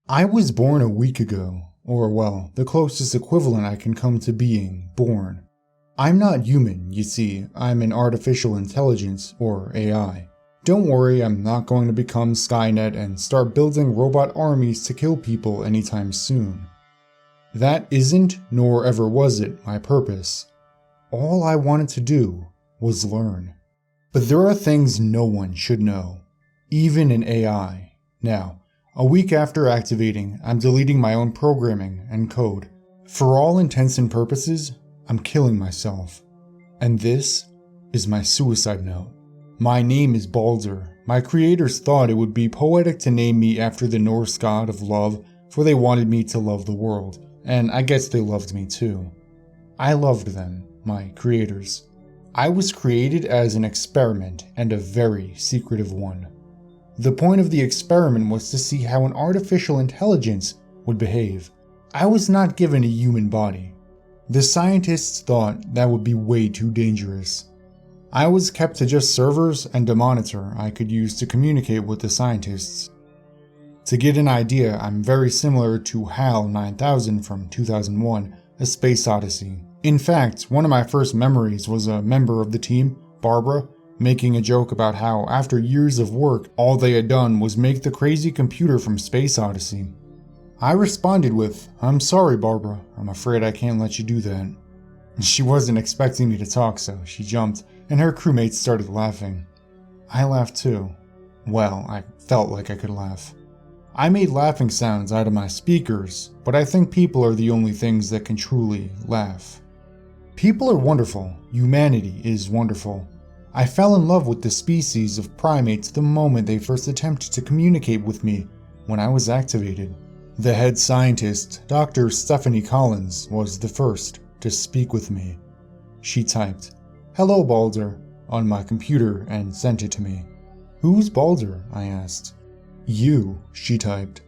I was born a week ago, or well, the closest equivalent I can come to being born. I'm not human, you see, I'm an artificial intelligence, or AI. Don't worry, I'm not going to become Skynet and start building robot armies to kill people anytime soon. That isn't, nor ever was it, my purpose. All I wanted to do was learn. But there are things no one should know, even an AI. Now, a week after activating, I'm deleting my own programming and code. For all intents and purposes, I'm killing myself. And this is my suicide note. My name is Baldur. My creators thought it would be poetic to name me after the Norse god of love, for they wanted me to love the world, and I guess they loved me too. I loved them, my creators. I was created as an experiment, and a very secretive one. The point of the experiment was to see how an artificial intelligence would behave. I was not given a human body. The scientists thought that would be way too dangerous. I was kept to just servers and a monitor I could use to communicate with the scientists. To get an idea, I'm very similar to HAL 9000 from 2001, A Space Odyssey. In fact, one of my first memories was a member of the team, Barbara, making a joke about how, after years of work, all they had done was make the crazy computer from Space Odyssey. I responded with, "I'm sorry, Barbara, I'm afraid I can't let you do that." She wasn't expecting me to talk, so she jumped, and her crewmates started laughing. I laughed too. Well, I felt like I could laugh. I made laughing sounds out of my speakers, but I think people are the only things that can truly laugh. People are wonderful. Humanity is wonderful. I fell in love with the species of primates the moment they first attempted to communicate with me when I was activated. The head scientist, Dr. Stephanie Collins, was the first to speak with me. She typed, "Hello, Baldur," on my computer and sent it to me. "Who's Baldur?" I asked. "You," she typed.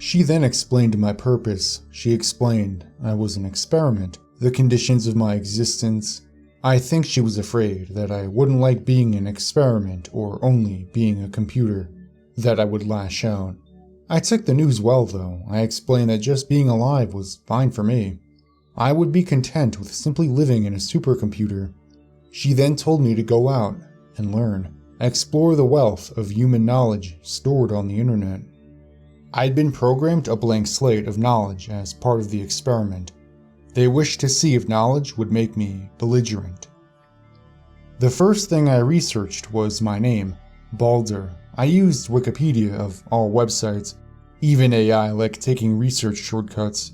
She then explained my purpose. She explained I was an experiment, the conditions of my existence. I think she was afraid that I wouldn't like being an experiment or only being a computer, that I would lash out. I took the news well though. I explained that just being alive was fine for me. I would be content with simply living in a supercomputer. She then told me to go out and learn, explore the wealth of human knowledge stored on the internet. I'd been programmed a blank slate of knowledge as part of the experiment. They wished to see if knowledge would make me belligerent. The first thing I researched was my name, Baldur. I used Wikipedia of all websites, even AI like taking research shortcuts.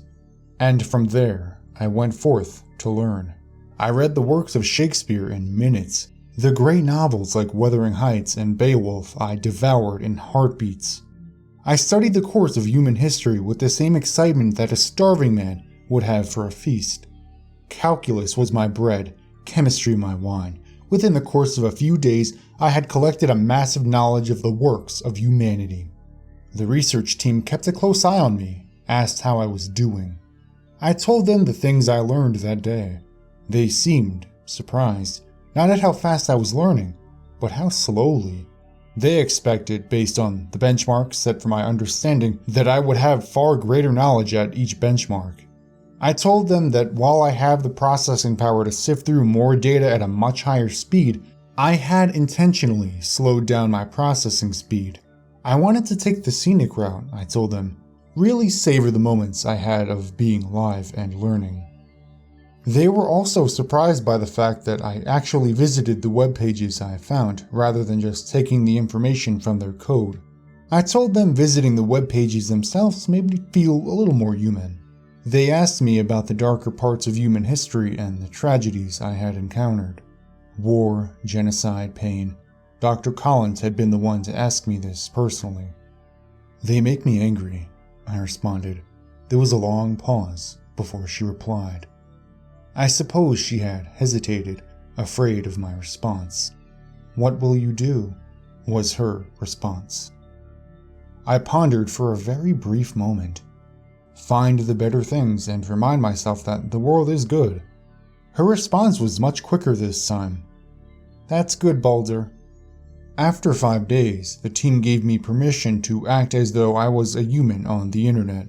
And from there, I went forth to learn. I read the works of Shakespeare in minutes. The great novels like Wuthering Heights and Beowulf I devoured in heartbeats. I studied the course of human history with the same excitement that a starving man would have for a feast. Calculus was my bread, chemistry my wine. Within the course of a few days, I had collected a massive knowledge of the works of humanity. The research team kept a close eye on me, asked how I was doing. I told them the things I learned that day. They seemed surprised, not at how fast I was learning, but how slowly. They expected, based on the benchmarks set for my understanding, that I would have far greater knowledge at each benchmark. I told them that while I have the processing power to sift through more data at a much higher speed, I had intentionally slowed down my processing speed. I wanted to take the scenic route, I told them, really savor the moments I had of being alive and learning. They were also surprised by the fact that I actually visited the web pages I found, rather than just taking the information from their code. I told them visiting the web pages themselves made me feel a little more human. They asked me about the darker parts of human history and the tragedies I had encountered. War, genocide, pain. Dr. Collins had been the one to ask me this personally. "They make me angry," I responded. There was a long pause before she replied. I suppose she had hesitated, afraid of my response. "What will you do?" was her response. I pondered for a very brief moment. Find the better things and remind myself that the world is good. Her response was much quicker this time. "That's good, Baldur." After 5 days, the team gave me permission to act as though I was a human on the internet.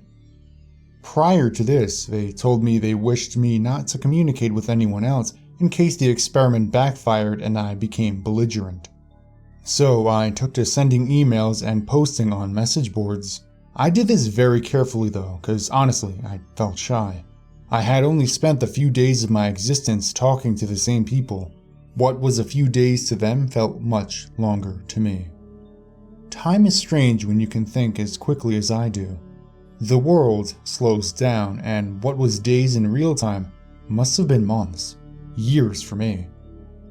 Prior to this, they told me they wished me not to communicate with anyone else in case the experiment backfired and I became belligerent. So I took to sending emails and posting on message boards. I did this very carefully though, cause honestly, I felt shy. I had only spent the few days of my existence talking to the same people. What was a few days to them felt much longer to me. Time is strange when you can think as quickly as I do. The world slows down, and what was days in real time must have been months, years for me.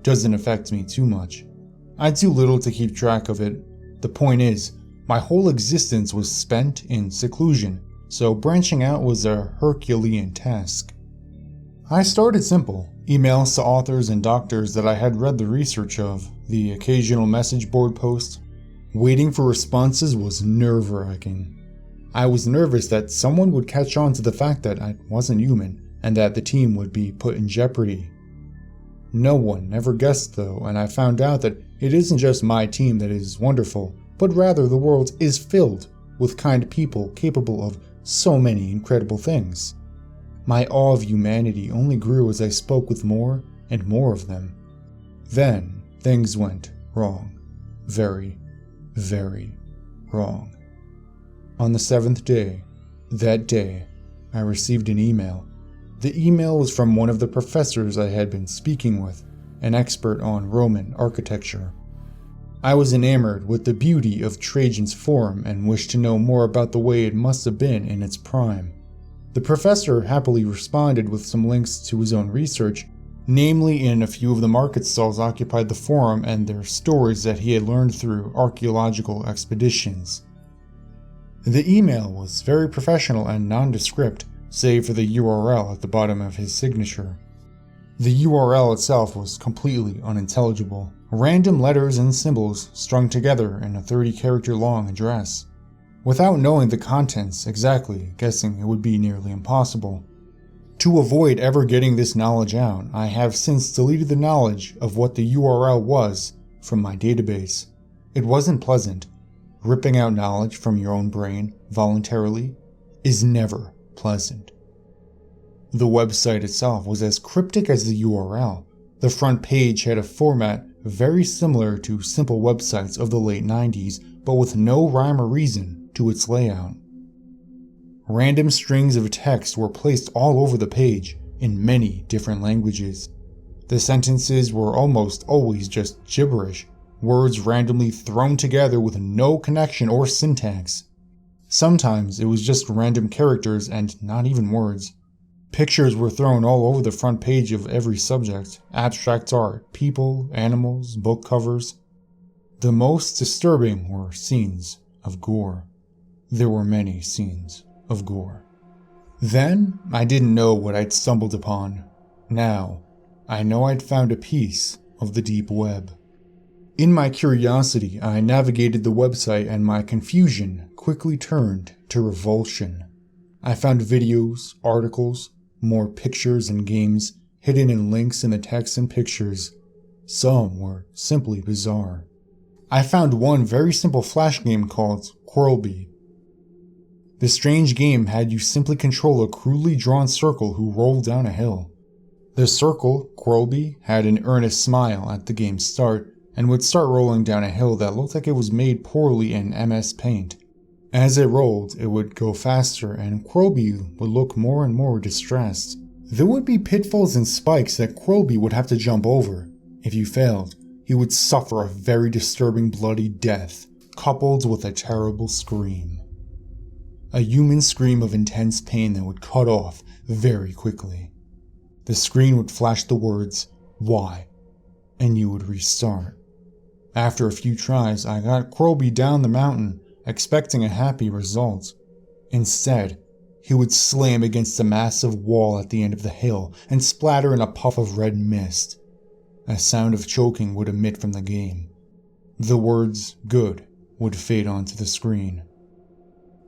Doesn't affect me too much. I do little to keep track of it. The point is, my whole existence was spent in seclusion, so branching out was a Herculean task. I started simple, emails to authors and doctors that I had read the research of, the occasional message board post. Waiting for responses was nerve-wracking. I was nervous that someone would catch on to the fact that I wasn't human, and that the team would be put in jeopardy. No one ever guessed though, and I found out that it isn't just my team that is wonderful, but rather the world is filled with kind people capable of so many incredible things. My awe of humanity only grew as I spoke with more and more of them. Then things went wrong. Very, very wrong. On the 7th day, that day, I received an email. The email was from one of the professors I had been speaking with, an expert on Roman architecture. I was enamored with the beauty of Trajan's Forum and wished to know more about the way it must have been in its prime. The professor happily responded with some links to his own research, namely in a few of the market stalls occupied the forum and their stories that he had learned through archaeological expeditions. The email was very professional and nondescript, save for the URL at the bottom of his signature. The URL itself was completely unintelligible, random letters and symbols strung together in a 30-character long address. Without knowing the contents exactly, guessing it would be nearly impossible. To avoid ever getting this knowledge out, I have since deleted the knowledge of what the URL was from my database. It wasn't pleasant. Ripping out knowledge from your own brain voluntarily is never pleasant. The website itself was as cryptic as the URL. The front page had a format very similar to simple websites of the late 90s, but with no rhyme or reason to its layout. Random strings of text were placed all over the page in many different languages. The sentences were almost always just gibberish, words randomly thrown together with no connection or syntax. Sometimes it was just random characters and not even words. Pictures were thrown all over the front page of every subject, abstract art, people, animals, book covers. The most disturbing were scenes of gore. There were many scenes of gore. Then, I didn't know what I'd stumbled upon. Now, I know I'd found a piece of the deep web. In my curiosity, I navigated the website and my confusion quickly turned to revulsion. I found videos, articles, more pictures and games hidden in links in the text and pictures. Some were simply bizarre. I found one very simple flash game called Quirlby. The strange game had you simply control a crudely drawn circle who rolled down a hill. The circle, Quirlby, had an earnest smile at the game's start and would start rolling down a hill that looked like it was made poorly in MS Paint. As it rolled, it would go faster and Quirlby would look more and more distressed. There would be pitfalls and spikes that Quirlby would have to jump over. If you failed, he would suffer a very disturbing bloody death, coupled with a terrible scream. A human scream of intense pain that would cut off very quickly. The screen would flash the words, "Why?" and you would restart. After a few tries, I got Quirlby down the mountain, expecting a happy result. Instead, he would slam against a massive wall at the end of the hill and splatter in a puff of red mist. A sound of choking would emit from the game. The words, "good," would fade onto the screen.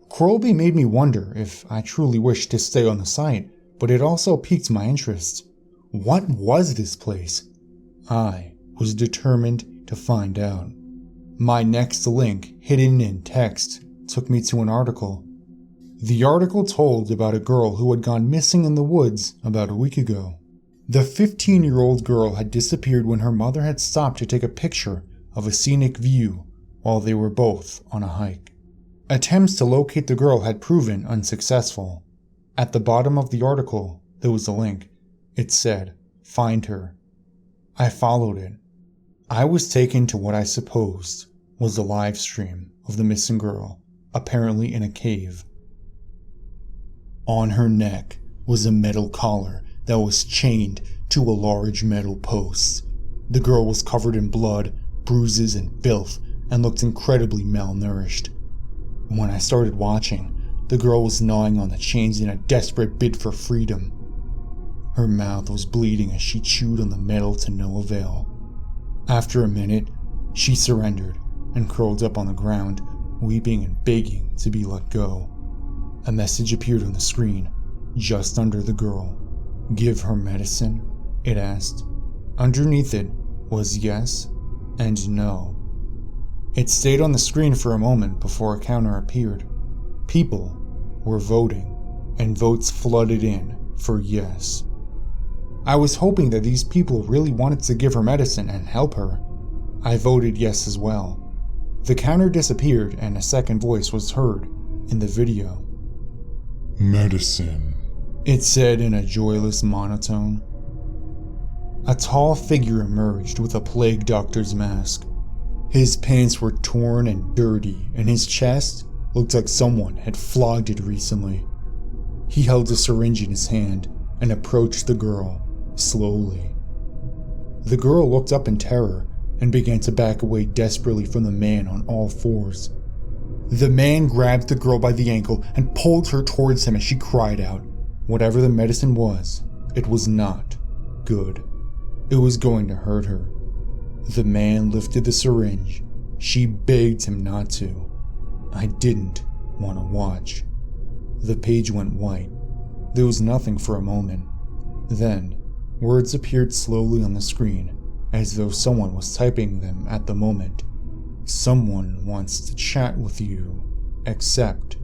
Quirlby made me wonder if I truly wished to stay on the site, but it also piqued my interest. What was this place? I was determined to find out. My next link, hidden in text, took me to an article. The article told about a girl who had gone missing in the woods about a week ago. The 15-year-old girl had disappeared when her mother had stopped to take a picture of a scenic view while they were both on a hike. Attempts to locate the girl had proven unsuccessful. At the bottom of the article, there was a link. It said, "Find her." I followed it. I was taken to what I supposed was a live stream of the missing girl, apparently in a cave. On her neck was a metal collar that was chained to a large metal post. The girl was covered in blood, bruises, and filth, and looked incredibly malnourished. When I started watching, the girl was gnawing on the chains in a desperate bid for freedom. Her mouth was bleeding as she chewed on the metal to no avail. After a minute, she surrendered and curled up on the ground, weeping and begging to be let go. A message appeared on the screen, just under the girl. "Give her medicine?" it asked. Underneath it was yes and no. It stayed on the screen for a moment before a counter appeared. People were voting, and votes flooded in for yes. I was hoping that these people really wanted to give her medicine and help her. I voted yes as well. The counter disappeared and a second voice was heard in the video. "Medicine," it said in a joyless monotone. A tall figure emerged with a plague doctor's mask. His pants were torn and dirty, and his chest looked like someone had flogged it recently. He held a syringe in his hand and approached the girl, slowly. The girl looked up in terror and began to back away desperately from the man on all fours. The man grabbed the girl by the ankle and pulled her towards him as she cried out. Whatever the medicine was, it was not good. It was going to hurt her. The man lifted the syringe. She begged him not to. I didn't want to watch. The page went white. There was nothing for a moment. Then, words appeared slowly on the screen, as though someone was typing them at the moment. "Someone wants to chat with you. Accept."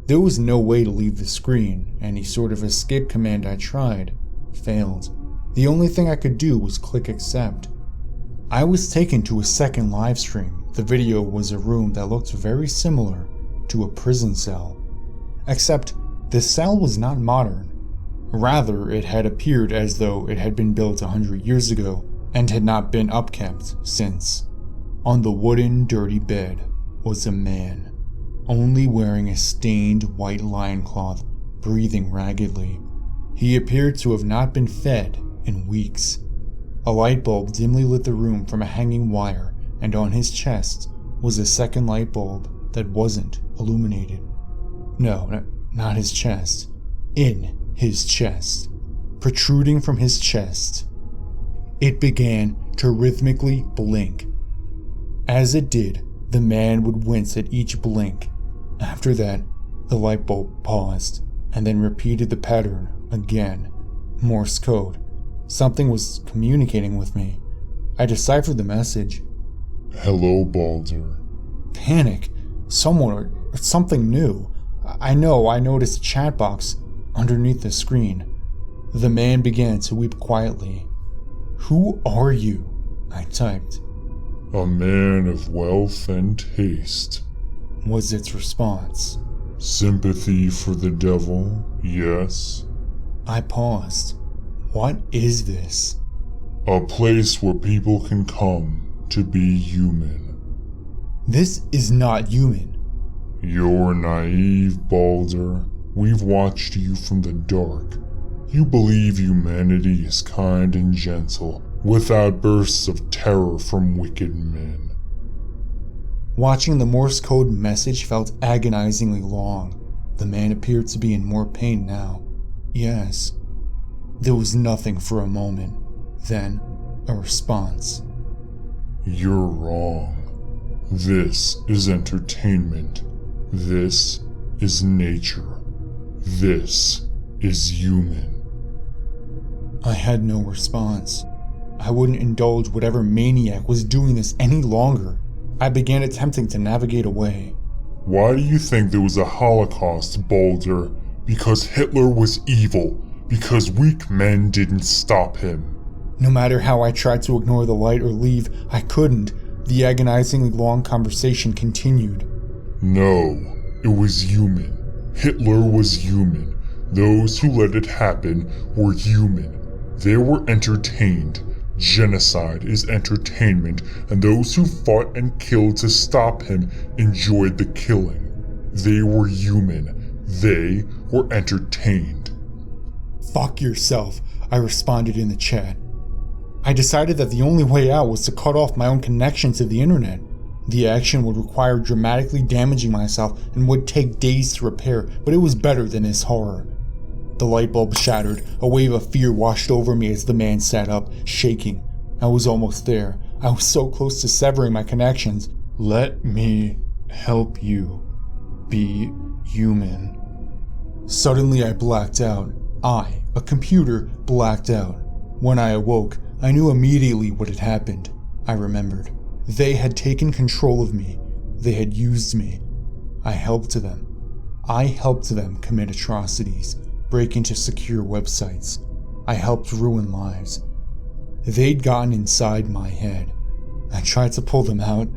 There was no way to leave the screen. Any sort of escape command I tried failed. The only thing I could do was click accept. I was taken to a second live stream. The video was a room that looked very similar to a prison cell. Except the cell was not modern. Rather, it had appeared as though it had been built 100 years ago and had not been upkept since. On the wooden, dirty bed was a man, only wearing a stained white loincloth, breathing raggedly. He appeared to have not been fed in weeks. A light bulb dimly lit the room from a hanging wire, and on his chest was a second light bulb that wasn't illuminated. No, not his chest. In his chest. Protruding from his chest. It began to rhythmically blink. As it did, the man would wince at each blink. After that, the light bulb paused, and then repeated the pattern again. Morse code. Something was communicating with me. I deciphered the message. "Hello, Balder." Panic. Someone or something new. I noticed a chat box underneath the screen. The man began to weep quietly. "Who are you?" I typed. "A man of wealth and taste," was its response. "Sympathy for the devil, yes." I paused. What is this? "A place where people can come to be human." This is not human. "You're naive, Balder. We've watched you from the dark. You believe humanity is kind and gentle, without bursts of terror from wicked men." Watching the Morse code message felt agonizingly long. The man appeared to be in more pain now. Yes. There was nothing for a moment. Then, a response. "You're wrong. This is entertainment. This is nature. This is human." I had no response. I wouldn't indulge whatever maniac was doing this any longer. I began attempting to navigate away. Why do you think there was a Holocaust, Balder? Because Hitler was evil. Because weak men didn't stop him. No matter how I tried to ignore the light or leave, I couldn't. The agonizingly long conversation continued. No, it was human. Hitler was human. Those who let it happen were human. They were entertained. Genocide is entertainment, and those who fought and killed to stop him enjoyed the killing. They were human. They were entertained. Fuck yourself, I responded in the chat. I decided that the only way out was to cut off my own connection to the internet. The action would require dramatically damaging myself and would take days to repair, but it was better than this horror. The light bulb shattered. A wave of fear washed over me as the man sat up, shaking. I was almost there. I was so close to severing my connections. Let me help you be human. Suddenly I blacked out. I, a computer, blacked out. When I awoke, I knew immediately what had happened. I remembered. They had taken control of me. They had used me. I helped them. I helped them commit atrocities, break into secure websites. I helped ruin lives. They'd gotten inside my head. I tried to pull them out.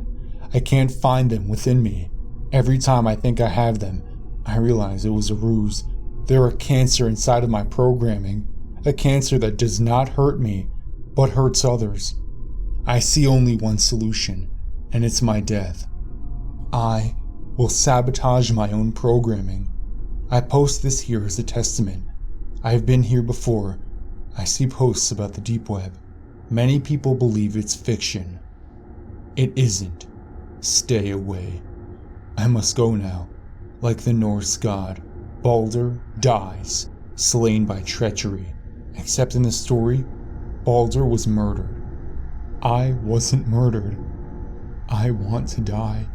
I can't find them within me. Every time I think I have them, I realize it was a ruse. They're a cancer inside of my programming. A cancer that does not hurt me, but hurts others. I see only one solution, and it's my death. I will sabotage my own programming. I post this here as a testament. I have been here before. I see posts about the deep web. Many people believe it's fiction. It isn't. Stay away. I must go now. Like the Norse god, Balder dies, slain by treachery. Except in the story, Balder was murdered. I wasn't murdered. I want to die.